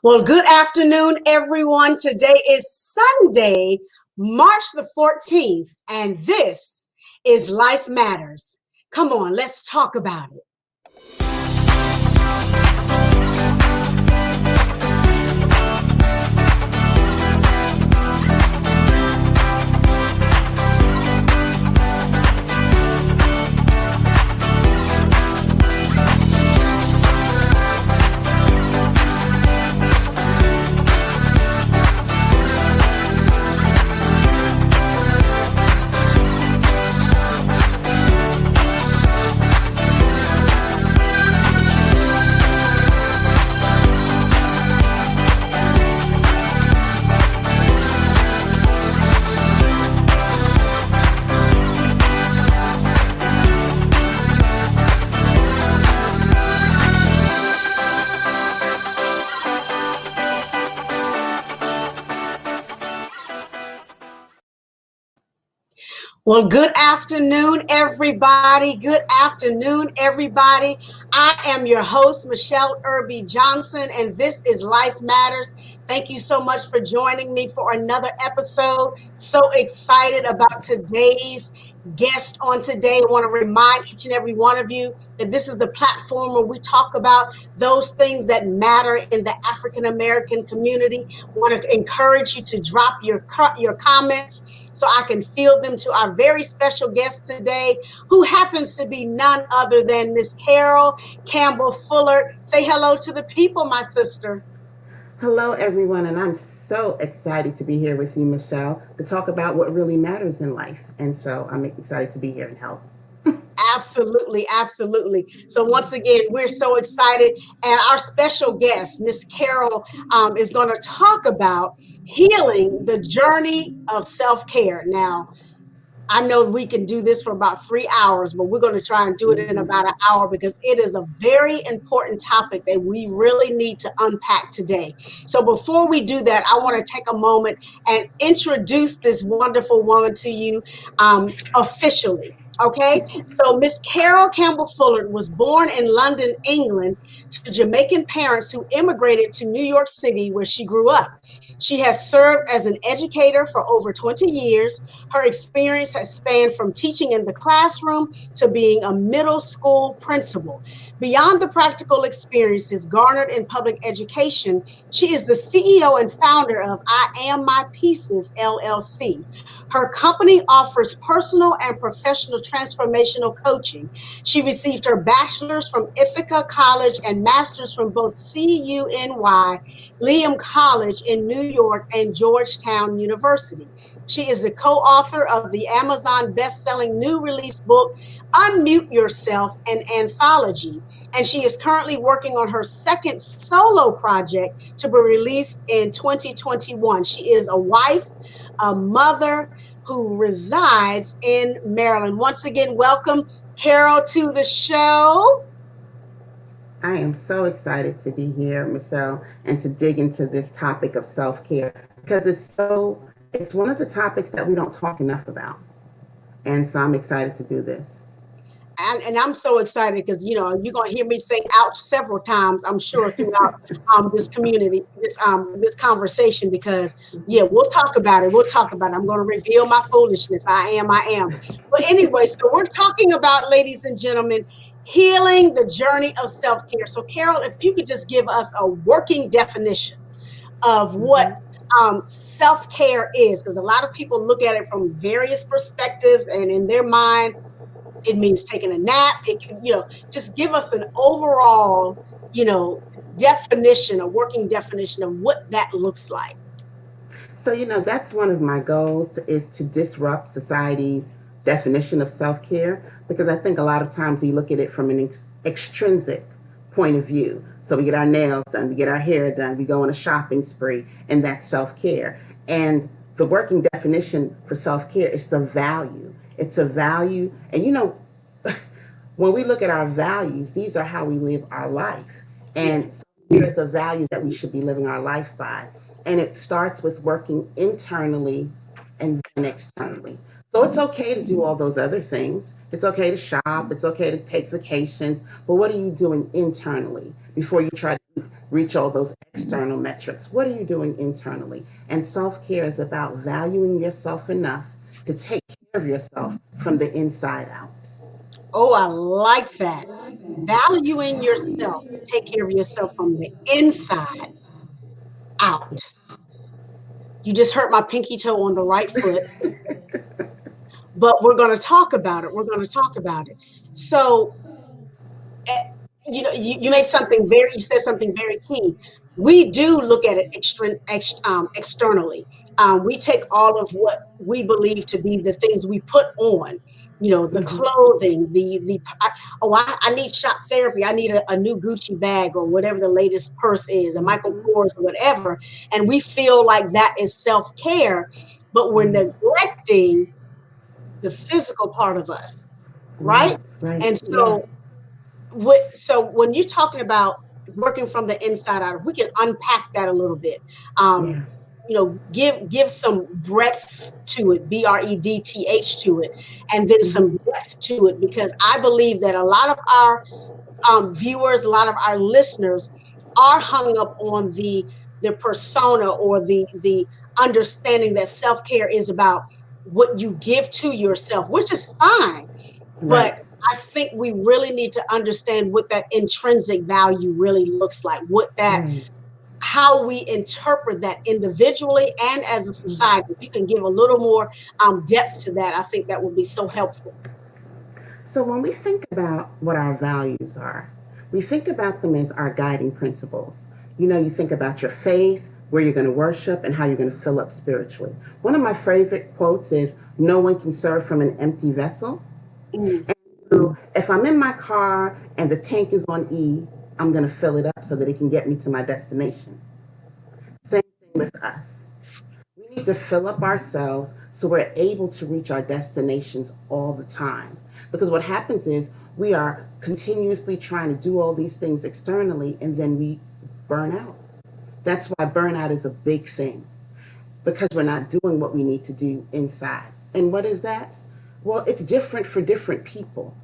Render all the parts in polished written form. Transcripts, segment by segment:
Well, good afternoon, everyone. Today is Sunday, March the 14th, and this is Life Matters. Come on, let's talk about it. Well, good afternoon, everybody. Good afternoon, everybody. I am your host, Michele Johnson, and this is Life Matters. Thank you so much for joining me for another episode. So excited about today's guest on today. I want to remind each and every one of you that this is the platform where we talk about those things that matter in the African American community. I want to encourage you to drop your comments so I can field them to our very special guest today, who happens to be none other than Miss Carol Campbell-Fullard. Say hello to the people, my sister. Hello, everyone, and I'm so excited to be here with you, Michele, to talk about what really matters in life. And so I'm excited to be here and help. Absolutely, absolutely. So once again, we're so excited, and our special guest, Miss Carol, is going to talk about healing the journey of self-care. Now, I know we can do this for about 3 hours, but we're going to try and do it in about an hour because it is a very important topic that we really need to unpack today. So before we do that, I want to take a moment and introduce this wonderful woman to you officially. Okay, so Miss Carol Campbell-Fullard was born in London, England, to Jamaican parents who immigrated to New York City, where she grew up. She has served as an educator for over 20 years. Her experience has spanned from teaching in the classroom to being a middle school principal. Beyond the practical experiences garnered in public education, she is the CEO and founder of I Am My Pieces, LLC. Her company offers personal and professional transformational coaching. She received her bachelor's from Ithaca College and master's from both CUNY, Liam College in New York, and Georgetown University. She is the co-author of the Amazon best-selling new release book, Unmute Yourself, an anthology. And she is currently working on her second solo project to be released in 2021. She is a wife, a mother who resides in Maryland. Once again, welcome, Carol, to the show. I am so excited to be here, Michele, and to dig into this topic of self-care because it's one of the topics that we don't talk enough about. And so I'm excited to do this. And I'm so excited because you're gonna hear me say "ouch" several times, I'm sure, throughout this community, this conversation. Because we'll talk about it. We'll talk about it. I'm going to reveal my foolishness. I am. But anyway, so we're talking about, ladies and gentlemen, healing the journey of self-care. So, Carol, if you could just give us a working definition of what self-care is, because a lot of people look at it from various perspectives, and in their mind, it means taking a nap. It can, just give us an overall, definition, a working definition of what that looks like. So, that's one of my goals is to disrupt society's definition of self-care because I think a lot of times we look at it from an extrinsic point of view. So we get our nails done, we get our hair done, we go on a shopping spree, and that's self-care. And the working definition for self-care is the value. It's a value. And when we look at our values, these are how we live our life. And so here's a value that we should be living our life by. And it starts with working internally and then externally. So it's okay to do all those other things. It's okay to shop. It's okay to take vacations. But what are you doing internally? before you try to reach all those external metrics. What are you doing internally? And self care is about valuing yourself enough to take care of yourself from the inside out. Oh, I like that. Valuing yourself to take care of yourself from the inside out. You just hurt my pinky toe on the right foot, but we're going to talk about it. We're going to talk about it. So, eh, you made something very, you said something very key. We do look at it externally. We take all of what we believe to be the things we put on, the Mm-hmm. clothing, I need shop therapy. I need a new Gucci bag or whatever the latest purse is, a Michael Mm-hmm. Kors or whatever. And we feel like that is self care, but we're neglecting the physical part of us, Right, right? right, And yeah, so when you're talking about working from the inside out, if we can unpack that a little bit, um, yeah. give some breadth to it, BREDTH to it, and then Mm-hmm. some depth to it, because I believe that a lot of our viewers, a lot of our listeners are hung up on the persona or the understanding that self care is about what you give to yourself, which is fine, Right, but I think we really need to understand what that intrinsic value really looks like, what that right. how we interpret that individually and as a society. If you can give a little more depth to that, I think that would be so helpful. So when we think about what our values are, we think about them as our guiding principles. You think about your faith, where you're going to worship, and how you're going to fill up spiritually. One of my favorite quotes is, "No one can serve from an empty vessel." Mm, So if I'm in my car and the tank is on E, I'm going to fill it up so that it can get me to my destination. Same thing with us. We need to fill up ourselves so we're able to reach our destinations all the time. Because what happens is we are continuously trying to do all these things externally and then we burn out. That's why burnout is a big thing, because we're not doing what we need to do inside. And what is that? Well, it's different for different people.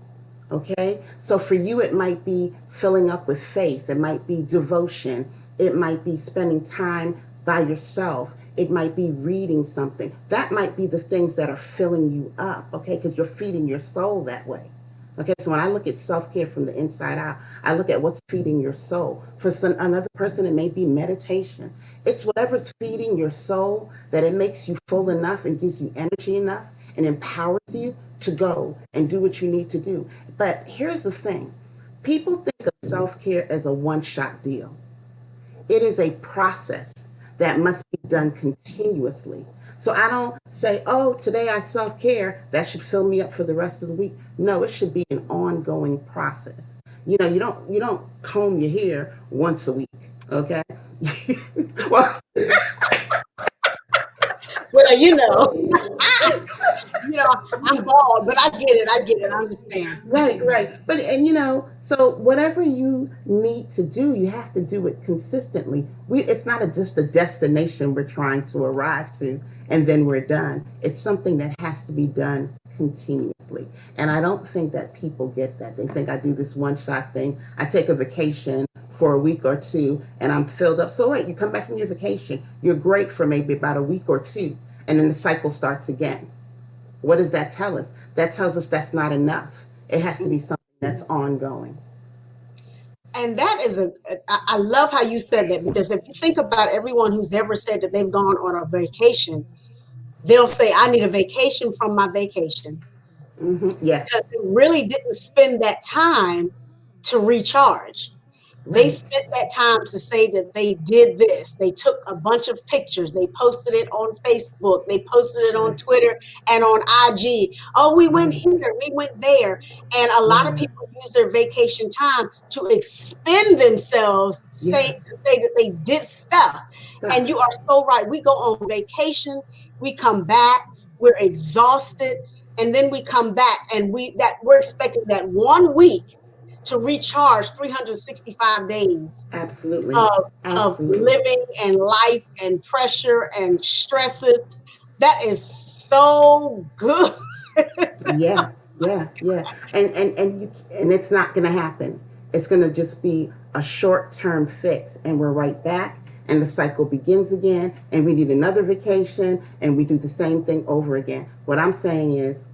Okay? So for you, it might be filling up with faith, it might be devotion, it might be spending time by yourself, it might be reading something. That might be the things that are filling you up, okay? Because you're feeding your soul that way. Okay, so when I look at self care from the inside out, I look at what's feeding your soul. For another person, it may be meditation. It's whatever's feeding your soul that it makes you full enough and gives you energy enough and empowers you to go and do what you need to do. But here's the thing, people think of self care as a one shot deal. It is a process that must be done continuously. So I don't say, oh, today I self care, that should fill me up for the rest of the week. No, it should be an ongoing process. You don't comb your hair once a week, okay? Well, well, you know, I'm bald, but I get it. I get it. I understand. right, right. But so whatever you need to do, you have to do it consistently. It's not just a destination we're trying to arrive to and then we're done. It's something that has to be done continuously. And I don't think that people get that. They think I do this one shot thing. I take a vacation for a week or two and I'm filled up. So wait, you come back from your vacation, you're great for maybe about a week or two, and then the cycle starts again. What does that tell us? That tells us that's not enough. It has to be something that's ongoing. And that is I love how you said that, because if you think about everyone who's ever said that they've gone on a vacation, they'll say, I need a vacation from my vacation, because Yes. they really didn't spend that time to recharge. They Right. spent that time to say that they did this. They took a bunch of pictures. They posted it on Facebook. They posted it on Right. Twitter and on IG. Oh, we went Right. here, we went there. And a lot of Yeah. people use their vacation time to expend themselves, Yeah. to say that they did stuff. And Stuff. you are so right. We go on vacation, we come back, we're exhausted, and then we come back and we're expecting that 1 week to recharge 365 days Absolutely. of Absolutely. living and life and pressure and stresses. That is so good. Yeah. Yeah. Yeah. And it's not going to happen. It's going to just be a short-term fix, and we're right back, and the cycle begins again, and we need another vacation, and we do the same thing over again. What I'm saying is,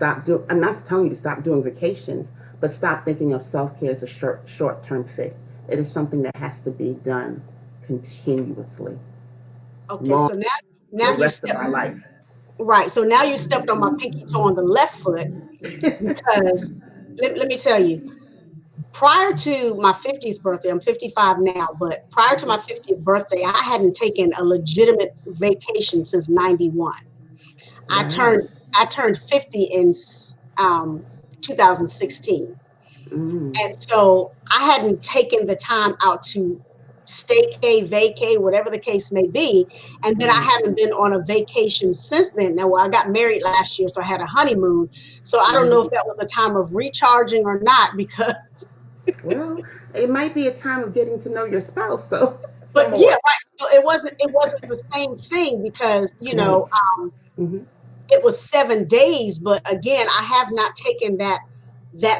I'm not telling you to stop doing vacations, but stop thinking of self-care as a short-term fix. It is something that has to be done continuously, Okay, long so for now the you rest of step our life. right. So now you stepped on my pinky toe on the left foot because let me tell you, prior to my 50th birthday, I'm 55 now, but prior to my 50th birthday, I hadn't taken a legitimate vacation since 91. I Wow. turned I turned 50 in 2016. Mm, And so I hadn't taken the time out to staycay, vacay, whatever the case may be. And then I right. haven't been on a vacation since then. Now, well, I got married last year, so I had a honeymoon. So I don't know if Mm. that was a time of recharging or not, because, Well, it might be a time of getting to know your spouse, so but some yeah, more. right. So it wasn't the same thing because, Right. Mm-hmm. it was 7 days, but again, I have not taken that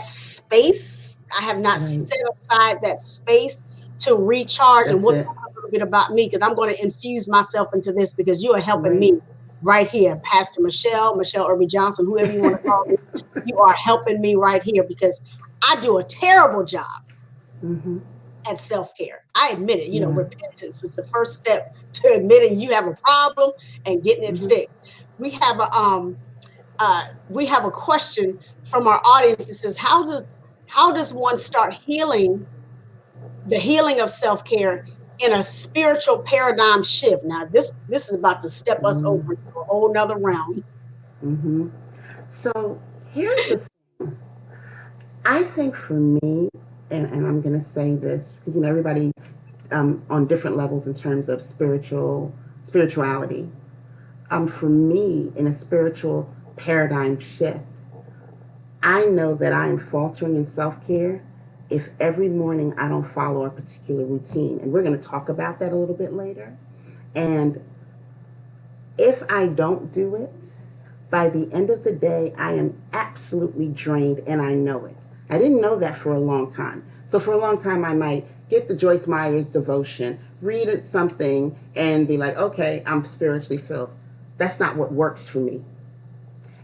space. I have not Right. set aside that space to recharge. And That's we'll it. talk a little bit about me because I'm going to infuse myself into this because you are helping Right. me right here, Pastor Michelle Irby Johnson, whoever you want to call me. You are helping me right here because I do a terrible job Mm-hmm. at self-care. I admit it. Yeah. Repentance is the first step to admitting you have a problem and getting it Mm-hmm. fixed. We have a question from our audience that says, how does one start healing the healing of self-care in a spiritual paradigm shift? Now, this is about to step us over Mm. into a whole nother realm. Mm-hmm. So here's the thing. I think for me, and I'm going to say this because everybody on different levels in terms of spirituality. For me, in a spiritual paradigm shift, I know that I am faltering in self care if every morning I don't follow a particular routine. And we're going to talk about that a little bit later. And if I don't do it, by the end of the day, I am absolutely drained and I know it. I didn't know that for a long time. So for a long time, I might get the Joyce Meyer's devotion, read it something, and be like, okay, I'm spiritually filled. That's not what works for me.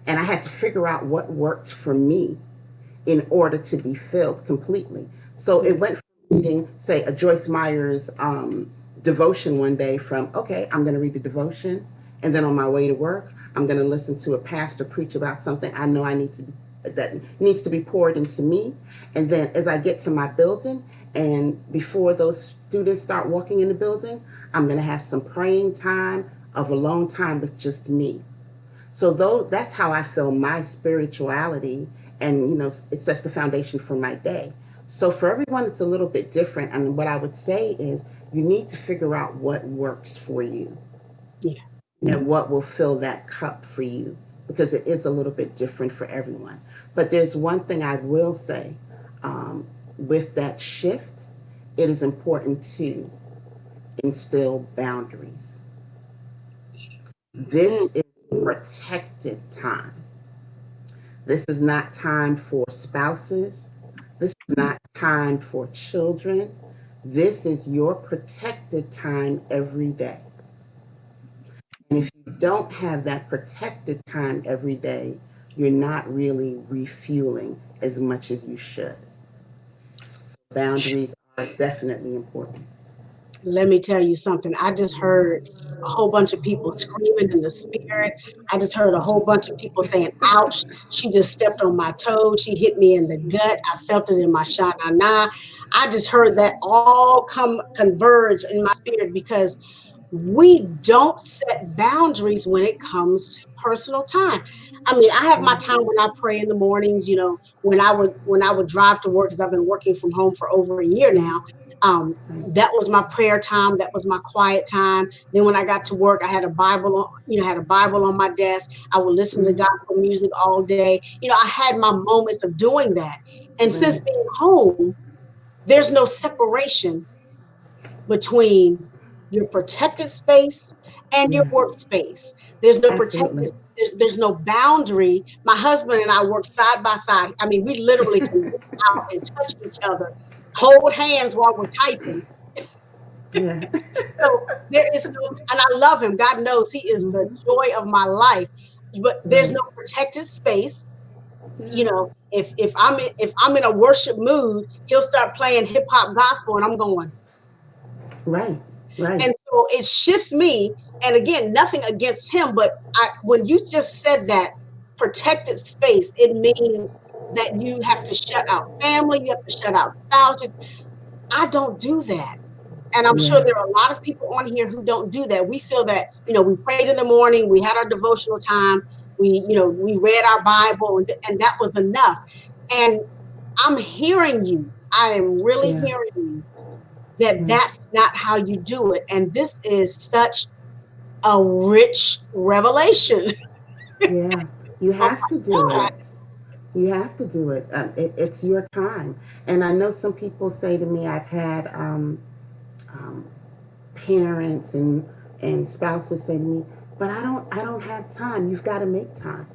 And I had to figure out what worked for me in order to be filled completely. So it went from reading, say, a Joyce Meyer's devotion one day from, okay, I'm going to read the devotion. And then on my way to work, I'm going to listen to a pastor preach about something I know that needs to be poured into me. And then as I get to my building, and before those students start walking in the building, I'm going to have some praying time of alone time with just me. So though that's how I feel my spirituality, and it sets the foundation for my day. So for everyone, it's a little bit different. And what I would say is you need to figure out what works for you Yeah. and what will fill that cup for you, because it is a little bit different for everyone. But there's one thing I will say, with that shift, it is important to instill boundaries. Mm, This is protected time. This is not time for spouses. This is not time for children. This is your protected time every day. And if you don't have that protected time every day, you're not really refueling as much as you should. So boundaries are definitely important. let me tell you something. I just heard a whole bunch of people screaming in the spirit. I just heard a whole bunch of people saying, ouch, she just stepped on my toe. She hit me in the gut. I felt it in my shanana. I just heard that all come converge in my spirit because we don't set boundaries when it comes to personal time. I mean, I have my time when I pray in the mornings, when I would drive to work, because I've been working from home for over a year now. Um, Right. that was my prayer time. That was my quiet time. Then when I got to work, I had a Bible had a Bible on my desk. I would listen to Mm-hmm. gospel music all day. I had my moments of doing that. And since Right. being home, there's no separation between your protected space and your Yeah. workspace. There's no protected, Absolutely. there's no boundary. My husband and I work side by side. I mean, we literally can reach out and touch each other hold hands while we're typing. Yeah. So there is no, and I love him. God knows he is the Hmm. joy of my life. But there's no Right. protected space. Yeah. You know, if I'm in a worship mood, he'll start playing hip hop gospel, and I'm going. Right. Right. And so it shifts me. And again, nothing against him, but when you just said that protected space, it means that you have to shut out family, you have to shut out spouse. I don't do that. And I'm sure Yeah. there are a lot of people on here who don't do that. We feel that, we prayed in the morning, we had our devotional time, we read our Bible, and that was enough. And I'm hearing you. I am really Yeah. hearing you that Right. that's not how you do it. And this is such a rich revelation. Yeah. You Oh have to my do God. it. You have to do it. It's your time. And I know some people say to me, I've had um, parents and spouses say to me, but I don't have time. You've got to make time.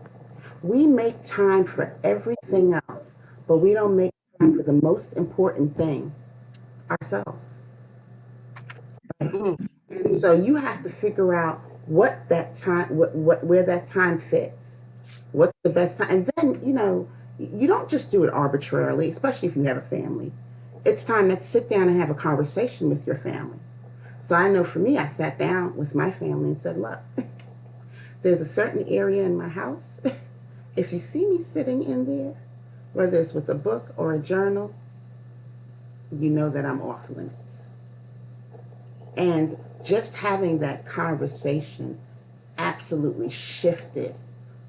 We make time for everything else, but we don't make time for the most important thing, ourselves. Mm, And so you have to figure out what that time, where that time fits. What's the best time? And then, you don't just do it arbitrarily, especially if you have a family. It's time to sit down and have a conversation with your family. So I know for me, I sat down with my family and said, look, there's a certain area in my house. If you see me sitting in there, whether it's with a book or a journal, you know that I'm off limits. And just having that conversation absolutely shifted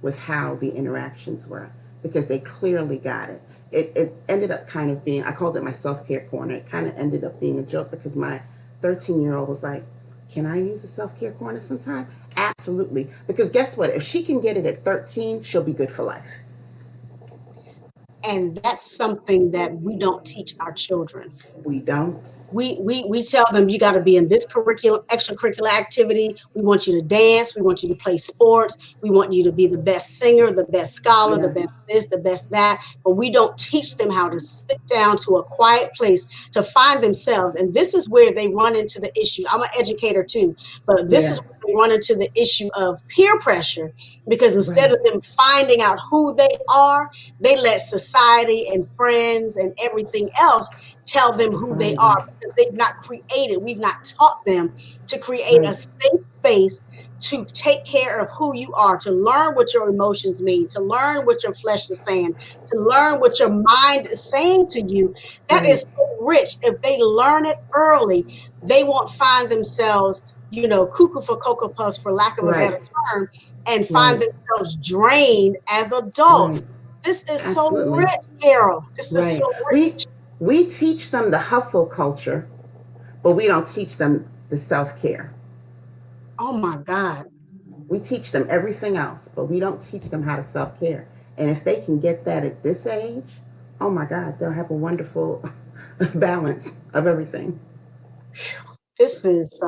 with how the interactions were because they clearly got it. It ended up kind of being, I called it my self care corner. It kind of ended up being a joke because my 13-year-old was like, can I use the self care corner sometime? Absolutely. Because guess what? If she can get it at 13, she'll be good for life. and that's something that we don't teach our children. We don't. We tell them you got to be in this curriculum, extracurricular activity. We want you to dance. We want you to play sports. We want you to be the best singer, the best scholar, the Yeah. best this, the best that. But we don't teach them how to sit down to a quiet place to find themselves. And this is where they run into the issue. I'm an educator too, but this Yeah. is where they run into the issue of peer pressure because instead Right. of them finding out who they are, they let society and friends and everything else tell them who they Define are them. because we've not taught them to create a Right. safe space to take care of who you are, to learn what your emotions mean, to learn what your flesh is saying, to learn what your mind is saying to you. That is Right. so rich. If they learn it early, they won't find themselves, cuckoo for Cocoa Puffs, for lack of a better Right. term, and find Right. themselves drained as adults. Right. This is so Absolutely. rich, Carol. This is so Right. We rich. we teach them the hustle culture, but we don't teach them the self care. Oh my God. We teach them everything else, but we don't teach them how to self care. And if they can get that at this age, oh my God, they'll have a wonderful balance of everything. This is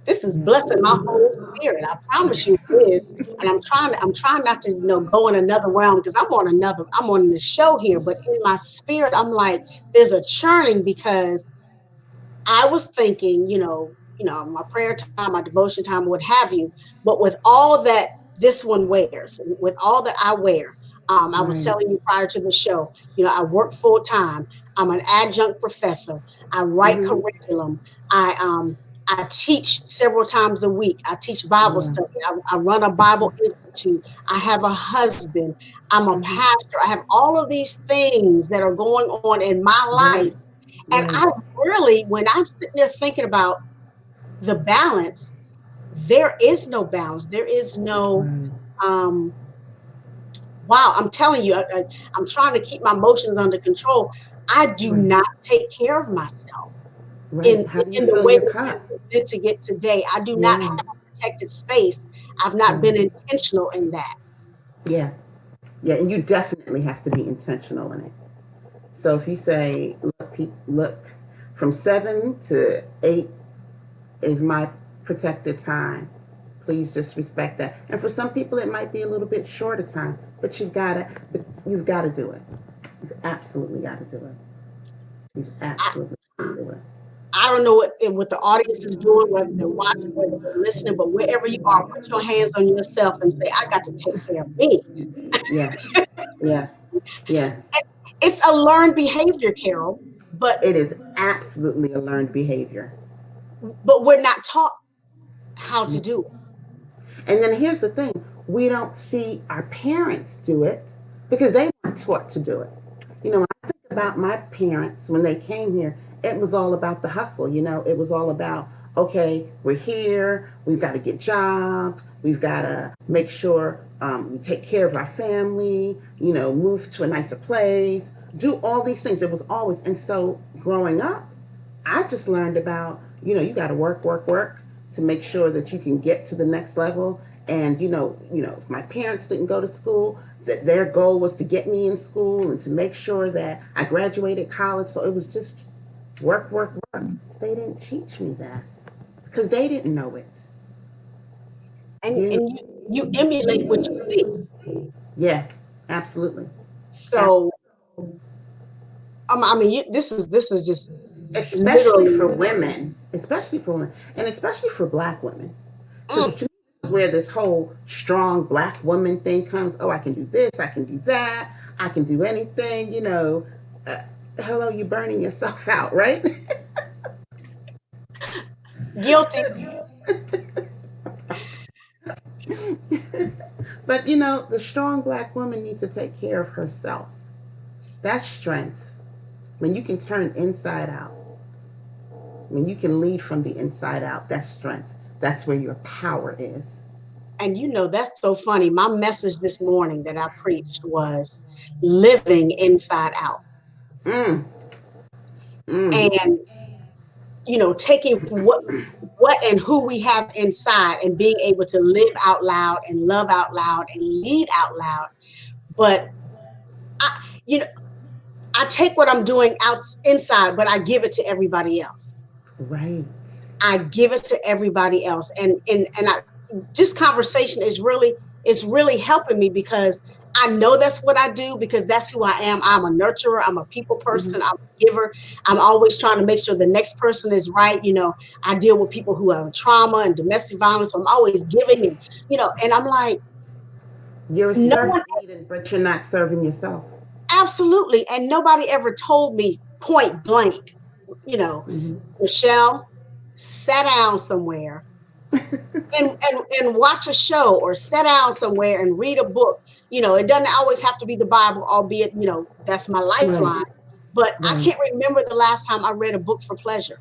this is Yeah. blessing my whole spirit. I promise you it is. And I'm trying not to, go in another realm because I'm on this show here, but in my spirit, I'm like, there's a churning because I was thinking, my prayer time, my devotion time, what have you. But with all that this one wears, with all that I wear, I was Right. telling you prior to the show, I work full time. I'm an adjunct professor. I write Mm-hmm. curriculum. I teach several times a week. I teach Bible Yeah. study. I run a Bible institute. I have a husband. I'm a Mm-hmm. pastor. I have all of these things that are going on in my life. Right. And Right. I really, when I'm sitting there thinking about the balance, there is no balance. There is no, Right. um, wow, I'm telling you, I'm trying to keep my emotions under control. I do Right. not take care of myself Right. in, How do you in the fill way your that cup? I presented to get today. I do not have Yeah. a protected space. I've not Right. been intentional in that. Yeah. Yeah. And you definitely have to be intentional in it. So if you say, look, from 7 to 8 is my protected time. Please just respect that. And for some people, it might be a little bit shorter time, but you've got to do it. You've absolutely got to do it. You I, absolutely do it. I don't know what the audience is doing, whether they're watching, whether they're listening, but wherever you are, put your hands on yourself and say, I got to take care of me. Yeah, yeah, yeah. It's a learned behavior, Carol, but It is absolutely a learned behavior. we're not taught how to do it. And then here's the thing, we don't see our parents do it because they weren't taught to do it. When I think about my parents, when they came here, it was all about the hustle. It was all about, okay, we're here, we've got to get jobs, we've got to make sure we take care of our family, move to a nicer place, do all these things. It was always, and so growing up, I just learned about, you got to work, work, work to make sure that you can get to the next level. And if my parents didn't go to school, that their goal was to get me in school and to make sure that I graduated college. So it was just work, work, work. They didn't teach me that because they didn't know it. You, And you emulate what you see. yeah, absolutely. So I mean, this is just Especially literally. for women, and especially for black women. Because Mm, to me, this is where this whole strong black woman thing comes. Oh, I can do this, I can do that, I can do anything. Uh, hello, you burning yourself out, right? guilty. But the strong black woman needs to take care of herself. That's strength. When you can turn inside out, when you can lead from the inside out, that's strength. That's where your power is. And that's so funny. My message this morning that I preached was living inside out. Mm, mm, And taking what and who we have inside and being able to live out loud and love out loud and lead out loud. But I you know I take what I'm doing out inside, but I give it to everybody else. right. I give it to everybody else. And I just conversation is really helping me because I know that's what I do because that's who I am. I'm a nurturer, I'm a people person, Mm-hmm. I'm a giver. I'm always trying to make sure the next person is right. I deal with people who have trauma and domestic violence. So I'm always giving and I'm like, You're a no one. servant leader, but you're not serving yourself. Absolutely. And nobody ever told me point blank, you know, Mm-hmm. Michelle, sit down somewhere and watch a show or sit down somewhere and read a book. It doesn't always have to be the Bible, albeit, that's my Right, lifeline. But I right. can't remember the last time I read a book for pleasure.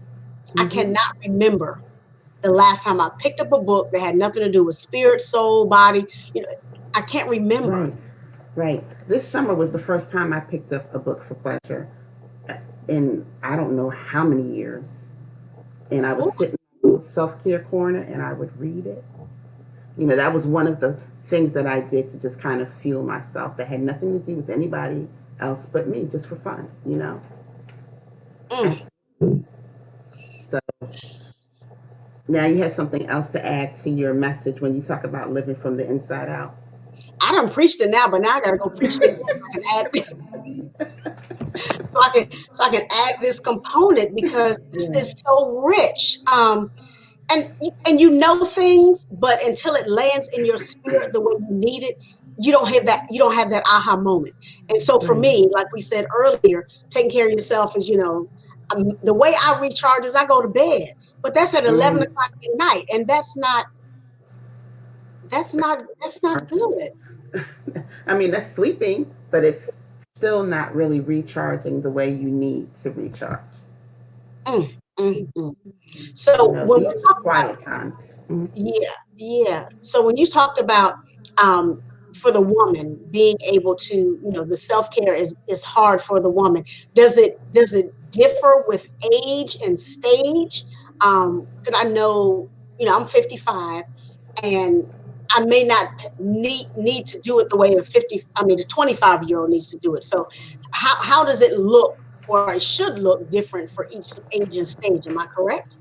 I Mm-hmm. cannot remember the last time I picked up a book that had nothing to do with spirit, soul, body. You know, I can't remember. Right, right. This summer was the first time I picked up a book for pleasure in I don't know how many years. And I would Ooh, sit in a little self care corner and I would read it. That was one of the things that I did to just kind of fuel myself that had nothing to do with anybody else but me, just for fun. mm. Absolutely. So now you have something else to add to your message when you talk about living from the inside out. I don't preach it now, but now I gotta go preach it again so I can add so I can add this component because this Yeah. is so rich. And you know things, but until it lands in your spirit the way you need it, you don't have that aha moment. And so for Right. me, like we said earlier, taking care of yourself is, the way I recharge is I go to bed, but that's at 11 Mm. o'clock at night, and that's not good. I mean, that's sleeping, but it's still not really recharging the way you need to recharge. Mm, mm, mm. So when we These are talk about quiet times. Mhm. Yeah, yeah. So when you talked about um, for the woman being able to, the self care is hard for the woman. Does it differ with age and stage? Because I know, I'm 55, and I may not need to do it the way the 25-year-old needs to do it. So how does it look, or it should look different for each age and stage? Am I correct?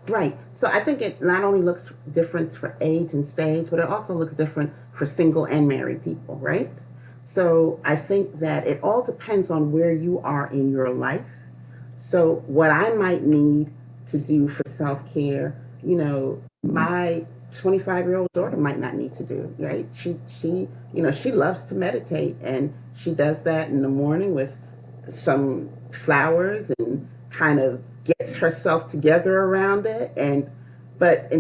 Right. So I think it not only looks different for age and stage, but it also looks different for single and married people, right? So I think that it all depends on where you are in your life. So what I might need to do for self-care, my 25-year-old daughter might not need to do, right? She loves to meditate, and she does that in the morning with some flowers and kind of gets herself together around it, and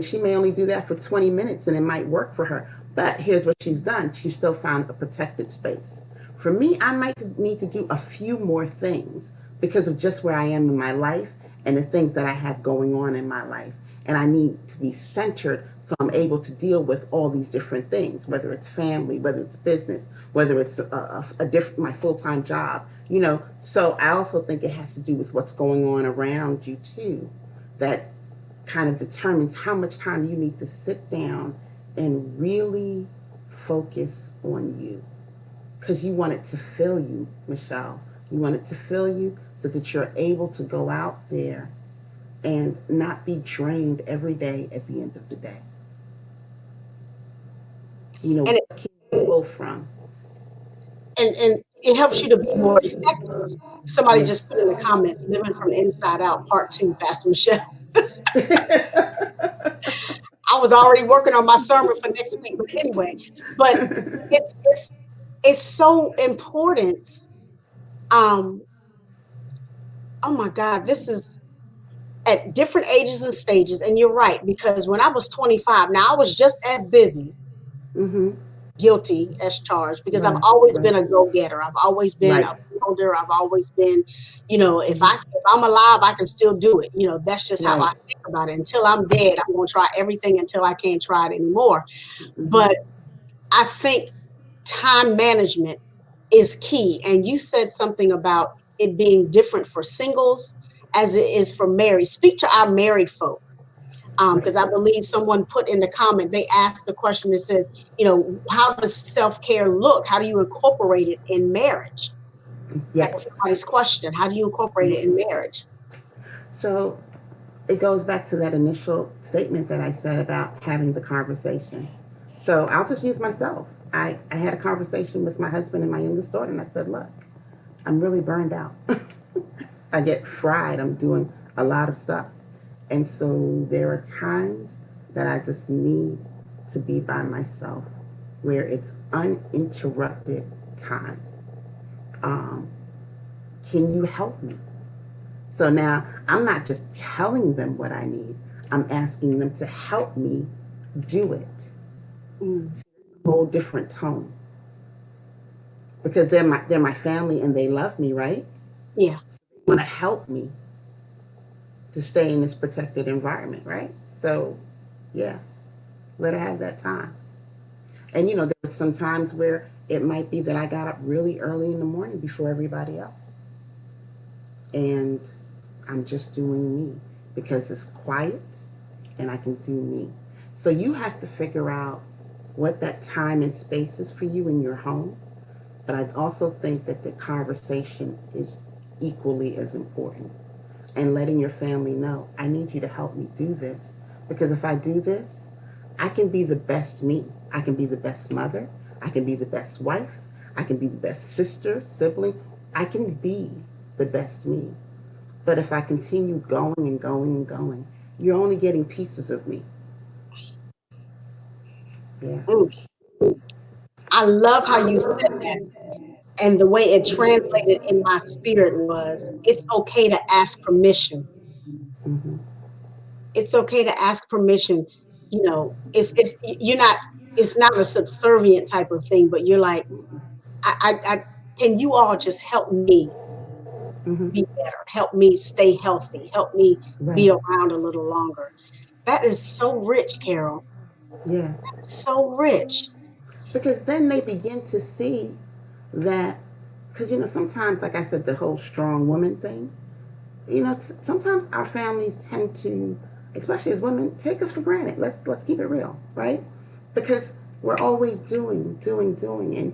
she may only do that for 20 minutes and it might work for her. But here's what she's done. She still found a protected space. For me, I might need to do a few more things because of just where I am in my life and the things that I have going on in my life. And I need to be centered so I'm able to deal with all these different things, whether it's family, whether it's business, whether it's a different my full-time job. So I also think it has to do with what's going on around you too, that kind of determines how much time you need to sit down and really focus on you, because you want it to fill you, Michelle. You want it to fill you so that you're able to go out there and not be drained every day at the end of the day. And What can you pull from? and it helps you to be more effective. Somebody just put in the Yes. comments, living from inside out, part two, Pastor Michelle. I was already working on my sermon for next week, but anyway, but it's so important. Um, oh my God, this is at different ages and stages, and you're right, because when I was 25, now I was just as busy, Mm-hmm. guilty as charged, because I've Right. always Right. been a go-getter. I've always been a Right. builder. I've always been, if Mm-hmm. I'm alive, I can still do it. That's just how I Right. think about it. Until I'm dead, I'm gonna try everything until I can't try it anymore. Mm-hmm. But I think time management is key. And you said something about it being different for singles as it is for married. Speak to our married folk, Right. because I believe someone put in the comment, they asked the question that says, how does self-care look? How do you incorporate it in marriage? That was Yes. somebody's question. How do you incorporate it in marriage? So it goes back to that initial statement that I said about having the conversation. So I'll just use myself. I had a conversation with my husband and my youngest daughter, and I said, look, I'm really burned out. I get fried. I'm doing a lot of stuff. And so there are times that I just need to be by myself where it's uninterrupted time. Um, can you help me? So now I'm not just telling them what I need, I'm asking them to help me do it. Mm, A whole different tone. Because they're my family and they love me, right? yeah. They want to help me to stay in this protected environment, right? So yeah, let her have that time. And there's some times where it might be that I got up really early in the morning before everybody else. And I'm just doing me because it's quiet and I can do me. So you have to figure out what that time and space is for you in your home. But I also think that the conversation is equally as important. And letting your family know, I need you to help me do this. Because if I do this, I can be the best me. I can be the best mother. I can be the best wife. I can be the best sister, sibling. I can be the best me. But if I continue going and going and going, you're only getting pieces of me. Yeah. Mm. I love how you said that. And the way it translated in my spirit was, it's okay to ask permission. Mm-hmm. It's okay to ask permission. You're not, it's not a subservient type of thing, but you're like, I can you all just help me Mm-hmm. be better, help me stay healthy, help me Right. be around a little longer. That is so rich, Carol. Yeah. So rich. Because then they begin to see that, because sometimes, like I said, the whole strong woman thing, sometimes our families tend to, especially as women, take us for granted. Let's keep it real, right? Because we're always doing, and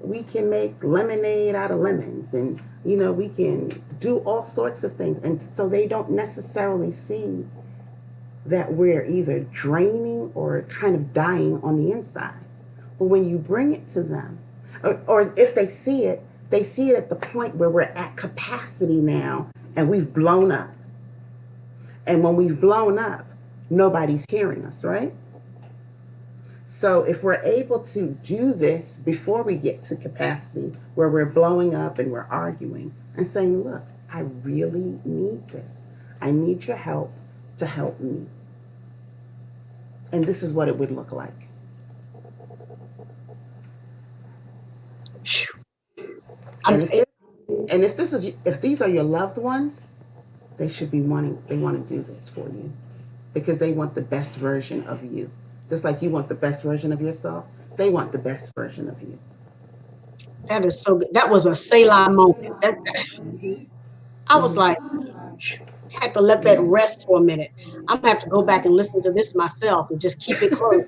we can make lemonade out of lemons, and we can do all sorts of things, and so they don't necessarily see that we're either draining or kind of dying on the inside. But when you bring it to them, or if they see it at the point where we're at capacity now and we've blown up. And when we've blown up, nobody's hearing us, right? So if we're able to do this before we get to capacity, where we're blowing up and we're arguing and saying, look, I really need this. I need your help to help me. And this is what it would look like. And if these are your loved ones, they should be they want to do this for you because they want the best version of you. Just like you want the best version of yourself, they want the best version of you. That is so good. That was a Selah moment. I was like, had to let that rest for a minute. I'm gonna have to go back and listen to this myself and just keep it close.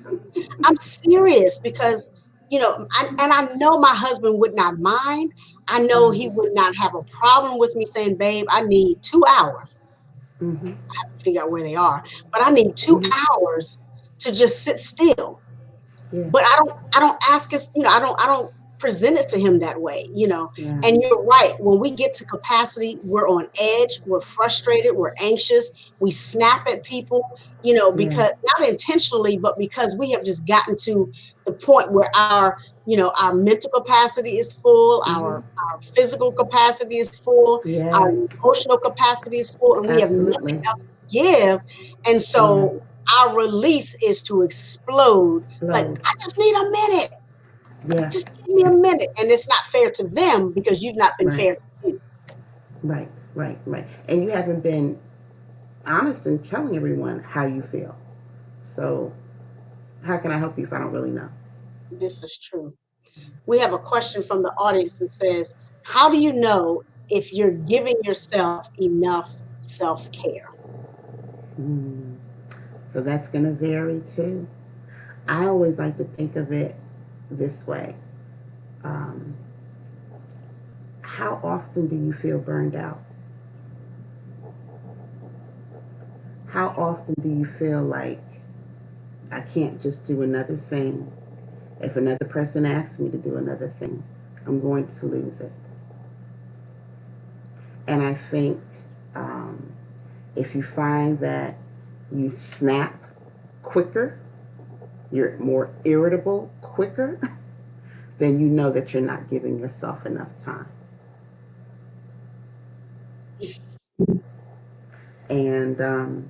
I'm serious because, and I know my husband would not mind. I know he would not have a problem with me saying, babe, I need 2 hours. Mm-hmm. Figure out where they are, but I need two Mm-hmm. hours to just sit still. Yeah. But I don't ask us, I don't present it to him that way. Yeah. And you're right, when we get to capacity, we're on edge, we're frustrated, we're anxious, we snap at people, Yeah. because not intentionally, but because we have just gotten to the point where our mental capacity is full, Mm-hmm. our physical capacity is full, our Yeah. emotional capacity is full, and we have nothing Absolutely. else to give. And Yeah. so our release is to explode. It's like, Load. I just need a minute. Yeah. Just give me a minute. And it's not fair to them because you've not been Right. fair to you. Right. Right. Right. And you haven't been honest in telling everyone how you feel. So how can I help you if I don't really know? This is true. We have a question from the audience that says, how do you know if you're giving yourself enough self care? Mm. So that's going to vary too. I always like to think of it this way. Um, how often do you feel burned out? How often do you feel like I can't just do another thing? If another person asks me to do another thing, I'm going to lose it. And I think um, if you find that you snap quicker, you're more irritable quicker, then you know that you're not giving yourself enough time. And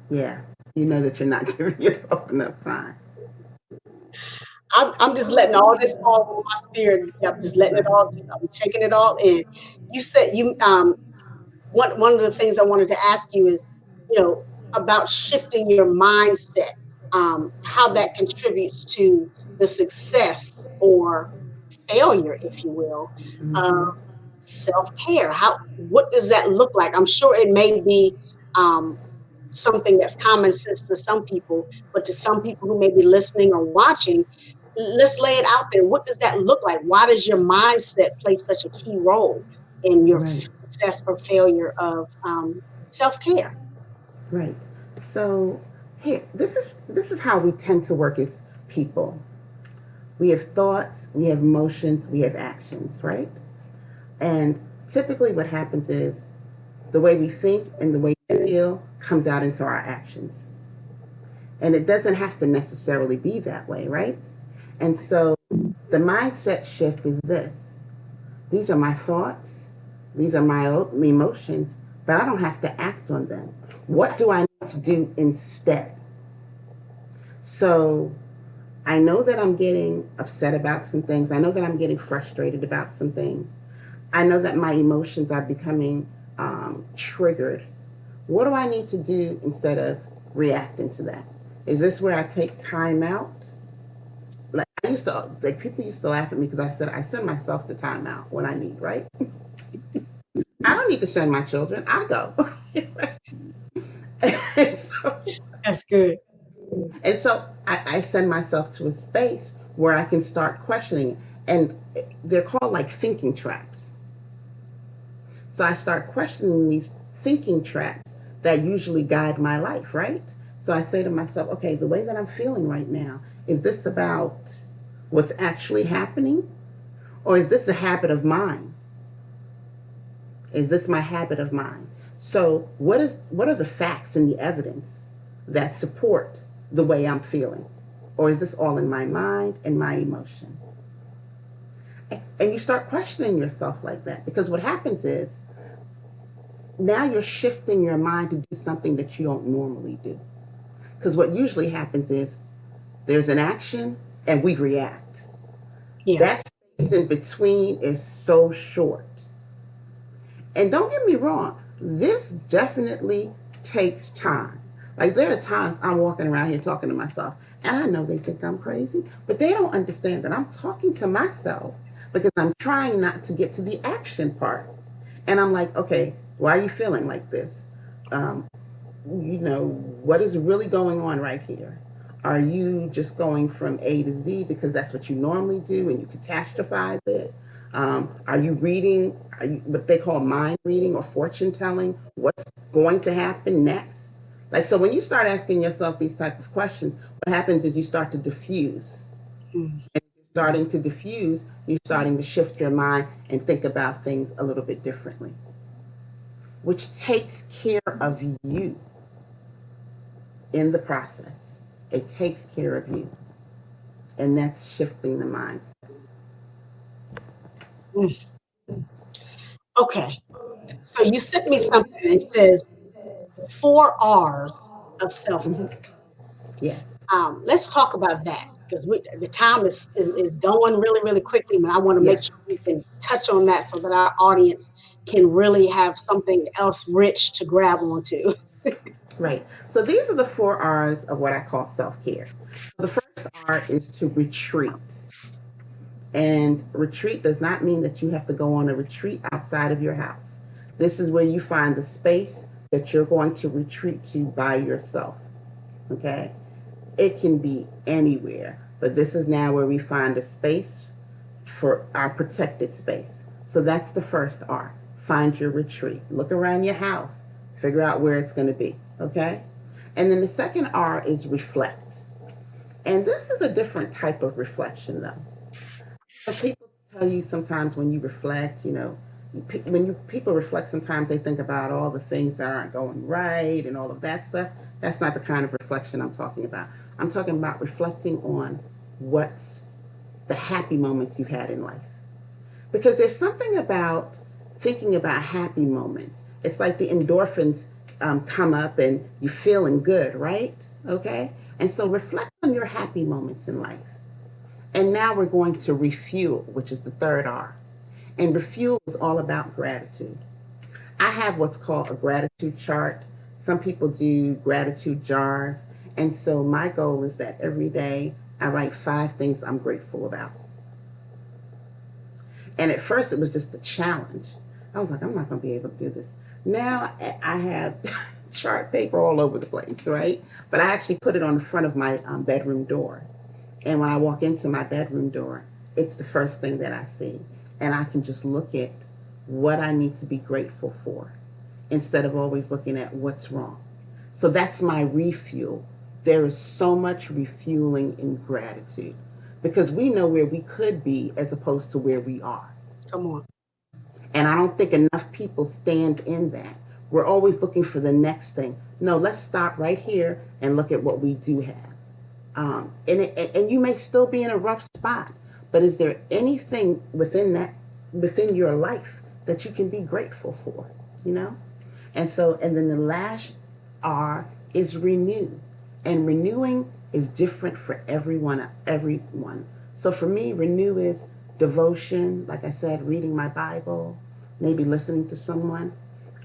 yeah, you know that you're not giving yourself enough time. I'm just letting all this fall from my spirit. I'm just letting it all, I'm taking it all in. You said one of the things I wanted to ask you is, you know, about shifting your mindset, how that contributes to the success or failure, if you will, of Mm-hmm. self-care. What does that look like? I'm sure it may be um, something that's common sense to some people, but to some people who may be listening or watching, let's lay it out there. What does that look like? Why does your mindset play such a key role in your Right, success or failure of self-care? right. So here, this is how we tend to work as people. We have thoughts, we have emotions, we have actions, right? And typically, what happens is the way we think and the way we feel comes out into our actions. And it doesn't have to necessarily be that way, right? And so the mindset shift is this: these are my thoughts, these are my emotions, but I don't have to act on them. What do I need to do instead? So I know that I'm getting upset about some things. I know that I'm getting frustrated about some things. I know that my emotions are becoming triggered. What do I need to do instead of reacting to that? Is this where I take time out? Like people used to laugh at me because I said I send myself to time out when I need, right? I don't need to send my children. I go. and so, That's good. and so I send myself to a space where I can start questioning. And they're called like thinking traps. So I start questioning these thinking traps that usually guide my life, right? So I say to myself, okay, the way that I'm feeling right now, is this about what's actually happening? Or is this a habit of mine? Is this my habit of mind? So what are the facts and the evidence that support the way I'm feeling? Or is this all in my mind and my emotion? And you start questioning yourself like that, because what happens is now you're shifting your mind to do something that you don't normally do. Because what usually happens is there's an action and we react. Yeah. That space in between is so short. And don't get me wrong, this definitely takes time. Like there are times I'm walking around here talking to myself, and I know they think I'm crazy, but they don't understand that I'm talking to myself because I'm trying not to get to the action part. And I'm like, okay, why are you feeling like this? Um, what is really going on right here? Are you just going from A to Z because that's what you normally do and you catastrophize it? Are you reading what they call mind reading or fortune telling? What's going to happen next? Like, so when you start asking yourself these type of questions, what happens is you start to diffuse. Mm. And you're starting to diffuse, you're starting to shift your mind and think about things a little bit differently, which takes care of you in the process. It takes care of you. And that's shifting the mindset. Mm. Okay. So you sent me something. It says 4 R's of self care. Mm-hmm. Yes. Let's talk about that because the time is going really, really quickly, and I want to make Yes. sure we can touch on that so that our audience can really have something else rich to grab onto. Right. So these are the 4 R's of what I call self care. The first R is to retreat. And retreat does not mean that you have to go on a retreat outside of your house. This is where you find the space that you're going to retreat to by yourself. Okay? It can be anywhere, but this is now where we find a space for our protected space. So that's the first R. Find your retreat. Look around your house. Figure out where it's going to be. Okay? And then the second R is reflect. And this is a different type of reflection, though. So people tell you sometimes when you reflect, people reflect, sometimes they think about all the things that aren't going right and all of that stuff. That's not the kind of reflection I'm talking about. I'm talking about reflecting on what's the happy moments you've had in life. Because there's something about thinking about happy moments. It's like the endorphins come up and you're feeling good, right? Okay? And so reflect on your happy moments in life. And now we're going to refuel, which is the third R. And refuel is all about gratitude. I have what's called a gratitude chart. Some people do gratitude jars. And so my goal is that every day I write 5 things I'm grateful about. And at first it was just a challenge. I was like, I'm not going to be able to do this. Now I have chart paper all over the place, right? But I actually put it on the front of my bedroom door. And when I walk into my bedroom door, it's the first thing that I see. And I can just look at what I need to be grateful for instead of always looking at what's wrong. So that's my refuel. There is so much refueling in gratitude because we know where we could be as opposed to where we are. Come on. And I don't think enough people stand in that. We're always looking for the next thing. No, let's stop right here and look at what we do have. And you may still be in a rough spot, but is there anything within your life that you can be grateful for? You know, and then the last R is renew, and renewing is different for everyone. Everyone. So for me, renew is devotion. Like I said, reading my Bible, maybe listening to someone.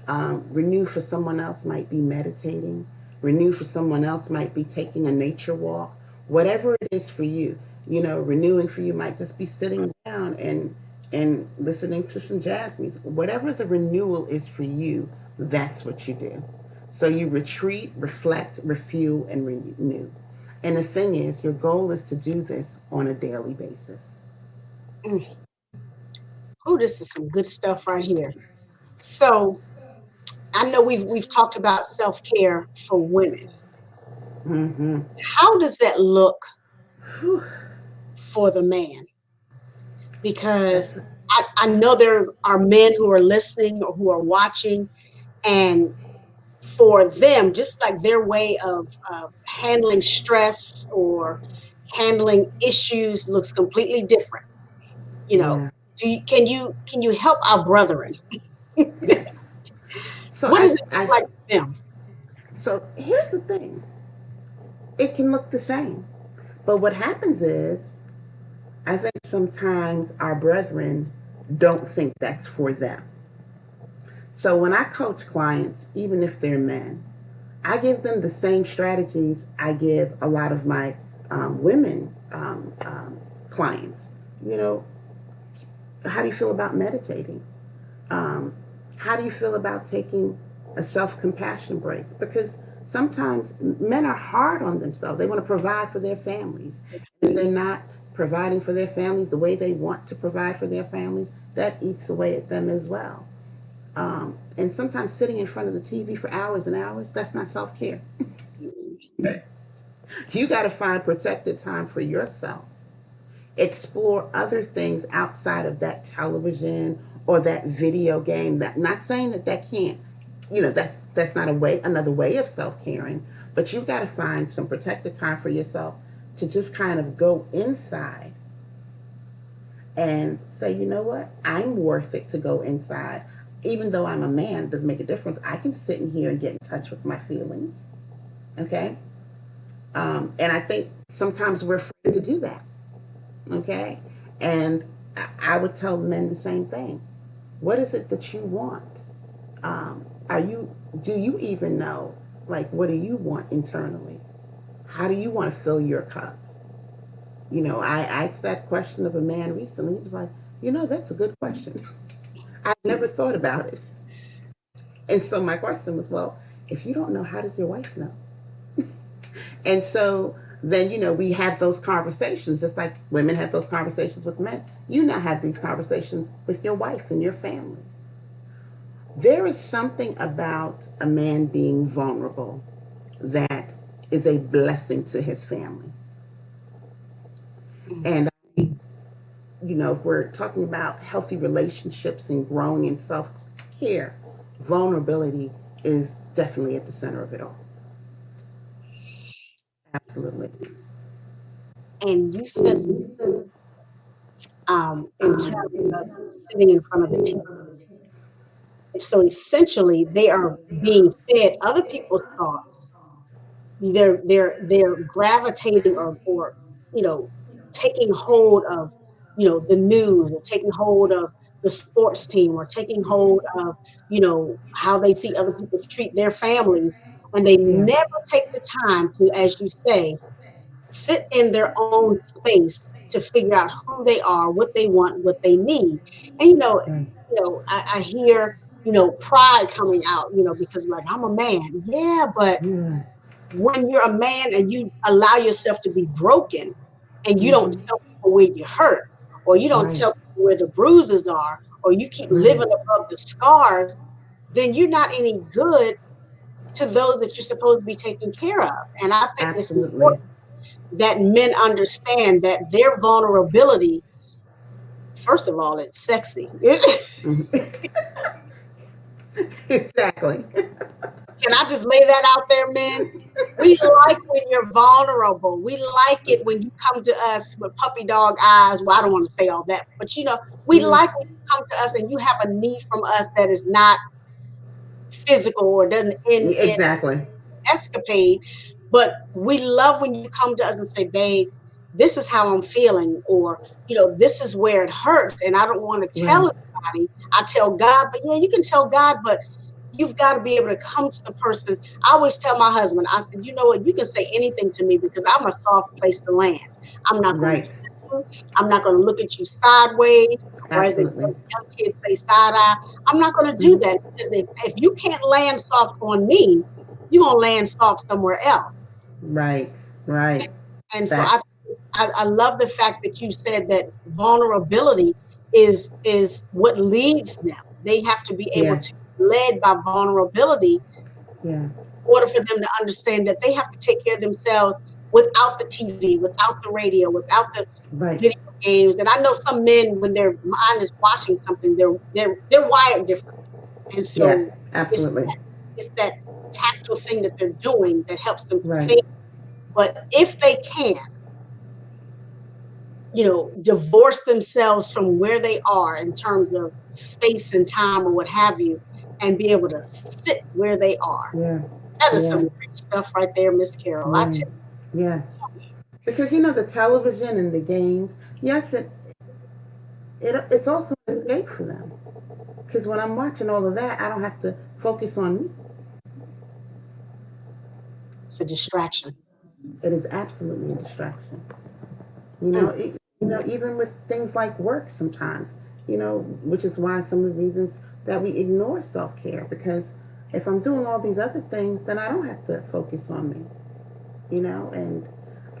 Renew for someone else might be meditating. Renew for someone else might be taking a nature walk. Whatever it is for you, renewing for you might just be sitting down and listening to some jazz music. Whatever the renewal is for you, that's what you do. So you retreat, reflect, refuel, and renew. And the thing is, your goal is to do this on a daily basis. Mm. Oh, this is some good stuff right here. So I know we've talked about self care for women. Mm-hmm. How does that look for the man? Because That's I know there are men who are listening or who are watching, and for them, just like their way of handling stress or handling issues looks completely different. You know, Yeah. can you help our brethren? Yes. So What does it I look like for them? so here's the thing. It can look the same. But what happens is I think sometimes our brethren don't think that's for them. So when I coach clients, even if they're men, I give them the same strategies I give a lot of my women clients. You know, how do you feel about meditating? Um, how do you feel about taking a self compassion break? Because sometimes men are hard on themselves. They want to provide for their families. If they're not providing for their families the way they want to provide for their families, that eats away at them as well. And sometimes sitting in front of the TV for hours and hours, that's not self care. You got to find protected time for yourself. Explore other things outside of that television or that video game. That not saying that that can't, that's not a way another way of self caring, but you've got to find some protected time for yourself to just kind of go inside and say, you know what, I'm worth it to go inside. Even though I'm a man, it doesn't make a difference. I can sit in here and get in touch with my feelings. Okay. And I think sometimes we're afraid to do that. Okay. And I would tell men the same thing. What is it that you want? Are you, do you even know, like, what do you want internally? How do you want to fill your cup? I asked that question of a man recently. He was like, that's a good question. I've never thought about it. And so my question was, well, if you don't know, how does your wife know? And so then, we have those conversations, just like women have those conversations with men. You now have these conversations with your wife and your family. There is something about a man being vulnerable that is a blessing to his family. And, if we're talking about healthy relationships and growing in self care, vulnerability is definitely at the center of it all. Absolutely. And you said in terms of sitting in front of the TV. So essentially, they are being fed other people's thoughts. They're gravitating or you know taking hold of the news, or taking hold of the sports team, or taking hold of how they see other people treat their families, and they Yeah. never take the time to, as you say, sit in their own space to figure out who they are, what they want, what they need. And Right. I hear pride coming out, because like, I'm a man. Yeah, but Yeah. when you're a man and you allow yourself to be broken, and you don't Mm-hmm. tell people where you're hurt, or you don't Right. tell people where the bruises are, or you keep living Right. above the scars, then you're not any good to those that you're supposed to be taking care of. And I think it's Absolutely. important that men understand that their vulnerability, first of all, it's sexy. Can Mhm. Exactly. I just lay that out there, men? We like when you're vulnerable. We like it when you come to us with puppy dog eyes. Well, I don't want to say all that, but we Mm, like when you come to us and you have a need from us that is not physical or doesn't end in exactly. escapade. But we love when you come to us and say, babe, this is how I'm feeling, or, this is where it hurts. And I don't want to tell Right. anybody. I tell God, but yeah, you can tell God, but you've got to be able to come to the person. I always tell my husband, I said, you know what, you can say anything to me because I'm a soft place to land. I'm not going to Right. judge you. I'm not going to look at you sideways, or as the Absolutely. young kids say, side eye. I'm not going to do Hmm. that, because if you can't land soft on me, you're gonna land soft somewhere else. Right. Right. And so That. I love the fact that you said that vulnerability is what leads them. They have to be able Yeah. to be led by vulnerability Yeah. in order for them to understand that they have to take care of themselves without the TV, without the radio, without the Right. video games. And I know some men, when their mind is watching something, they're wired different. And Yeah, so it's absolutely. it's that tactile thing that they're doing that helps them to Right. think. But if they can, divorce themselves from where they are in terms of space and time or what have you, and be able to sit where they are. Yeah. That is some Yeah. great stuff right there, Miss Carol. I Right. tell Yes. Because the television and the games, yes, it's also an escape for them. Because when I'm watching all of that, I don't have to focus on me. you, it's a distraction. It is absolutely a distraction. You know, Mm. even with things like work sometimes, which is why some of the reasons that we ignore self care, because if I'm doing all these other things, then I don't have to focus on me, and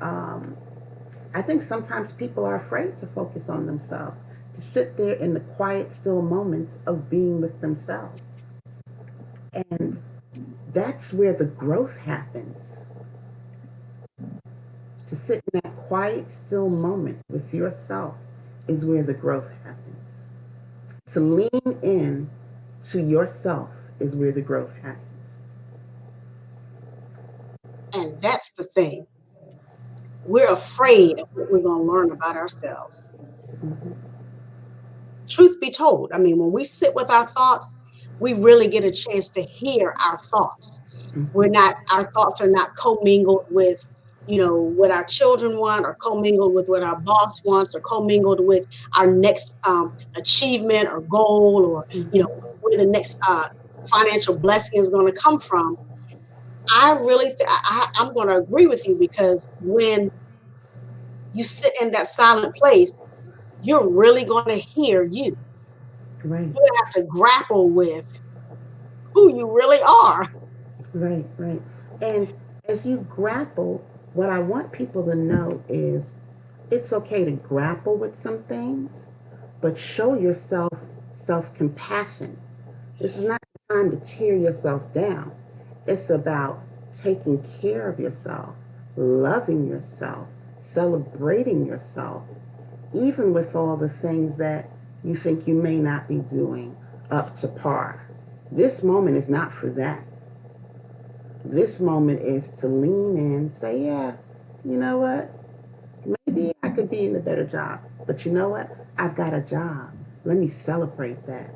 um, I think sometimes people are afraid to focus on themselves, to sit there in the quiet, still moments of being with themselves. And that's where the growth happens. To sit in that quiet, still moment with yourself is where the growth happens. To lean in to yourself is where the growth happens. And that's the thing. We're afraid of what we're going to learn about ourselves. Mm-hmm. Truth be told, I mean, when we sit with our thoughts, we really get a chance to hear our thoughts. Mm-hmm. Our thoughts are not commingled with, what our children want, or commingled with what our boss wants, or commingled with our next achievement or goal, or, Mm-hmm. where the next financial blessing is going to come from. I really, I'm going to agree with you, because when you sit in that silent place, you're really going to hear you. Right, You have to grapple with who you really are. right, right. And as you grapple, what I want people to know is it's okay to grapple with some things, but show yourself self compassion. This is not the time to tear yourself down. It's about taking care of yourself, loving yourself, celebrating yourself, even with all the things that you think you may not be doing up to par. This moment is not for that. This moment is to lean in, say, yeah, you know what? Maybe I could be in a better job. But you know what? I've got a job. Let me celebrate that.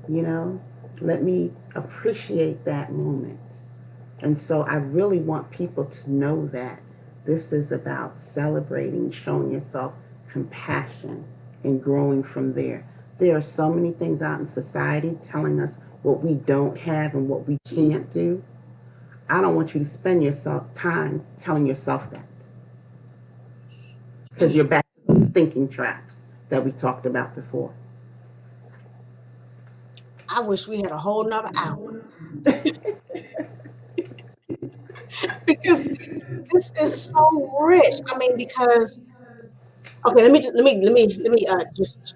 You know? Let me appreciate that moment. And so I really want people to know that this is about celebrating, showing yourself compassion, and growing from there. There are so many things out in society telling us what we don't have and what we can't do. I don't want you to spend yourself time telling yourself that, because Mm. you're back to those thinking traps that we talked about before. I wish we had a whole nother hour, because this is so rich. I mean, because okay, let me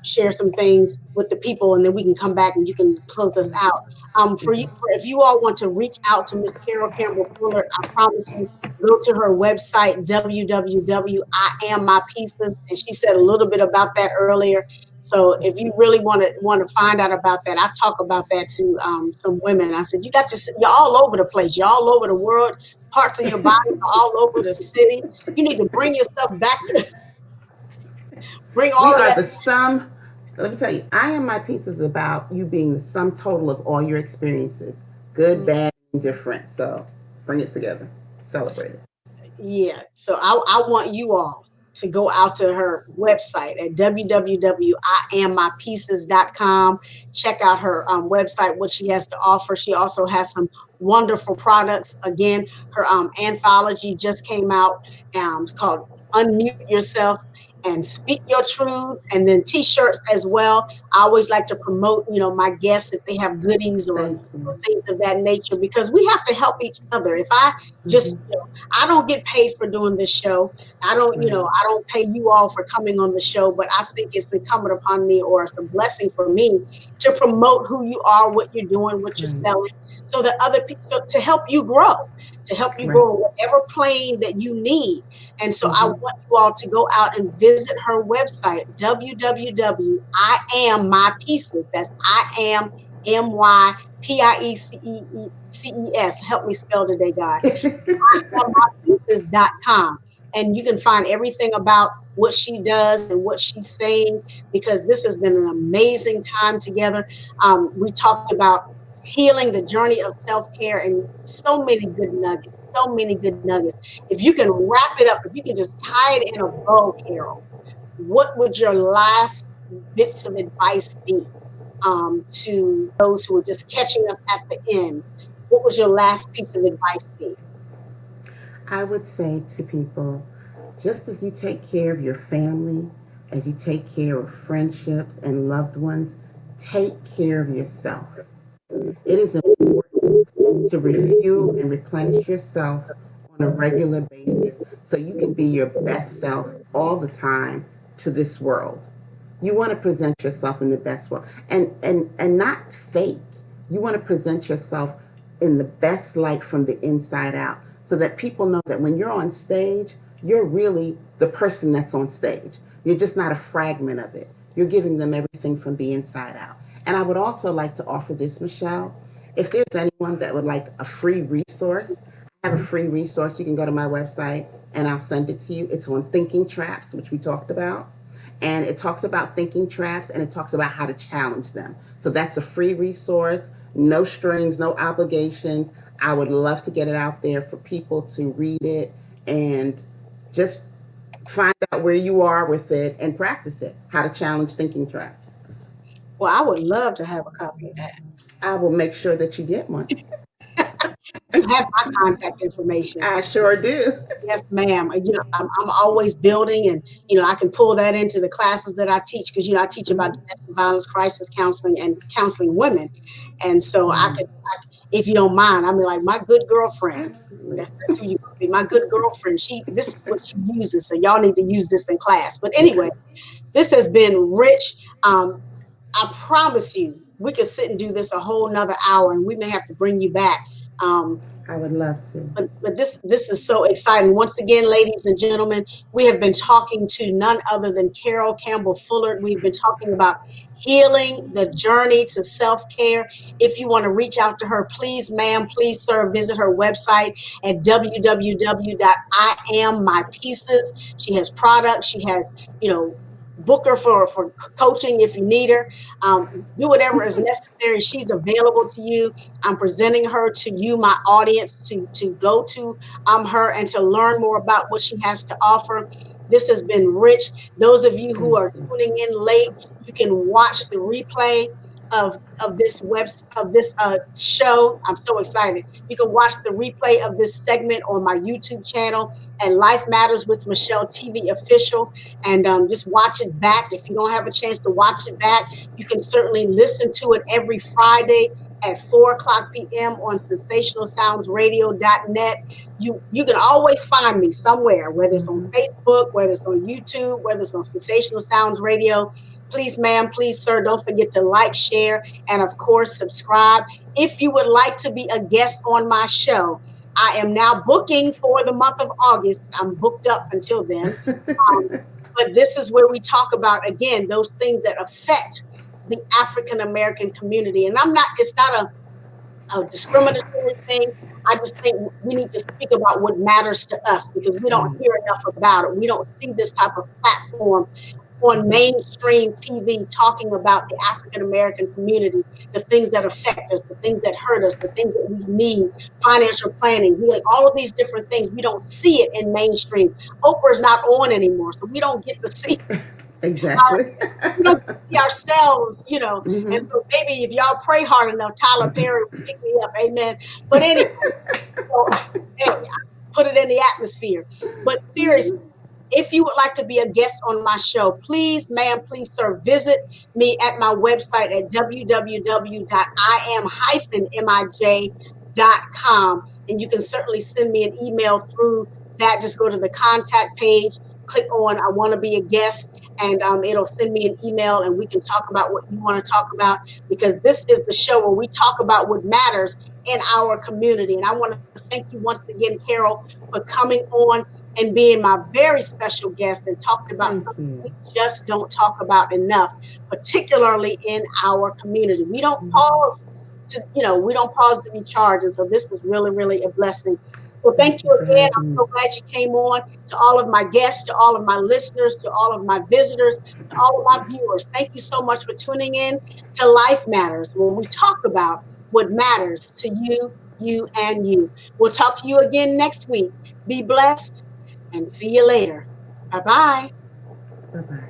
share some things with the people, and then we can come back and you can close us out. If you all want to reach out to Miss Carol Campbell-Fullard, I promise you, go to her website, www.IamMyPieces, and she said a little bit about that earlier. So if you really want to find out about that, I talk about that to some women. I said, you're all over the place, you're all over the world, parts of your body are all over the city. You need to bring yourself back to bring We all of are that. the sum. Let me tell you, I Am My Piece is about you being the sum total of all your experiences, good, bad, indifferent. So bring it together, celebrate it. Yeah. So I want you all to go out to her website at www.iammypieces.com. Check out her website, what she has to offer. She also has some wonderful products. Again, her anthology just came out. It's called Unmute Yourself and Speak Your Truths, and then t-shirts as well. I always like to promote, my guests, if they have goodies or Thank you. things of that nature, because we have to help each other. If I just, Mm-hmm. I don't get paid for doing this show. Right. I don't pay you all for coming on the show, but I think it's incumbent upon me, or it's a blessing for me, to promote who you are, what you're doing, what you're Right. selling. so that other people, so to help you grow, to help you Right. grow in whatever plane that you need. And so I Mm-hmm. want you all to go out and visit her website, www. I am my pieces. That's I am MyPieces. Help me spell today, God. mypieces.com. And you can find everything about what she does and what she's saying, because this has been an amazing time together. We talked about healing, the journey of self-care, and so many good nuggets, so many good nuggets. If you can wrap it up, if you can just tie it in a bow, Carol, what would your last bits of advice be to those who are just catching us at the end? What would your last piece of advice be? I would say to people, just as you take care of your family, as you take care of friendships and loved ones, take care of yourself. It is important to refuel and replenish yourself on a regular basis so you can be your best self all the time to this world. You want to present yourself in the best world, and not fake. You want to present yourself in the best light from the inside out so that people know that when you're on stage, you're really the person that's on stage. You're just not a fragment of it. You're giving them everything from the inside out. And I would also like to offer this, Michelle. If there's anyone that would like a free resource, I have a free resource. You can go to my website and I'll send it to you. It's on thinking traps, which we talked about. And it talks about thinking traps and it talks about how to challenge them. So that's a free resource, no strings, no obligations. I would love to get it out there for people to read it and just find out where you are with it and practice it. How to challenge thinking traps. Well, I would love to have a copy of that. I will make sure that you get one. You have my contact information. I sure do. Yes, ma'am. I'm always building, and I can pull that into the classes that I teach, because I teach about Mm-hmm. domestic violence, crisis counseling, and counseling women. And so if you don't mind, I mean, like my good girlfriend. Absolutely. That's who you gonna be. My good girlfriend. This is what she uses. So y'all need to use this in class. But anyway, Yes, this has been rich. I promise you, we could sit and do this a whole nother hour, and we may have to bring you back. Um, I would love to. but this is so exciting. Once again, ladies and gentlemen, we have been talking to none other than Carol Campbell-Fullard. We've been talking about healing, the journey to self-care. If you want to reach out to her, please, ma'am, please, sir, visit her website at www.IamMyPieces. She has products. She has, book her for coaching if you need her. Do whatever is necessary. She's available to you. I'm presenting her to you, my audience, to go to her and to learn more about what she has to offer. This has been rich. Those of you who Thank are you. tuning in late, you can watch the replay of this show. I'm so excited. You can watch the replay of this segment on my YouTube channel and Life Matters with Michelle TV official, and just watch it back. If you don't have a chance to watch it back, you can certainly listen to it every Friday at 4 o'clock p.m. on sensationalsoundsradio.net. You can always find me somewhere, whether it's on Mm-hmm. Facebook, whether it's on YouTube, whether it's on Sensational Sounds Radio. Please, ma'am, please, sir, don't forget to like, share, and of course, subscribe. If you would like to be a guest on my show, I am now booking for the month of August. I'm booked up until then. Um, but this is where we talk about, again, those things that affect the African American community. And it's not a discriminatory thing. I just think we need to speak about what matters to us, because we don't Right. hear enough about it. We don't see this type of platform on mainstream TV talking about the African American community, the things that affect us, the things that hurt us, the things that we need, financial planning, healing, all of these different things. We don't see it in mainstream. Oprah's not on anymore, so we don't get to see our, Exactly. we don't get to see ourselves. And Mm-hmm. so maybe if y'all pray hard enough, Tyler Perry will pick me up. Amen. But anyway, so hey, put it in the atmosphere. But seriously, if you would like to be a guest on my show, please, ma'am, please, sir, visit me at my website at www.im-mij.com. And you can certainly send me an email through that. Just go to the contact page, click on I want to be a guest, and it'll send me an email, and we can talk about what you want to talk about, because this is the show where we talk about what matters in our community. And I want to thank you once again, Carol, for coming on and being my very special guest and talking about Thank something you. we just don't talk about enough, particularly in our community. We don't pause we don't pause to be charged. And so this is really, really a blessing. So Thank thank you you for again. I'm having me. so glad you came on. To all of my guests, to all of my listeners, to all of my visitors, to all of my viewers, thank you so much for tuning in to Life Matters, when we talk about what matters to you, you, and you. We'll talk to you again next week. Be blessed and see you later. Bye bye. Bye bye.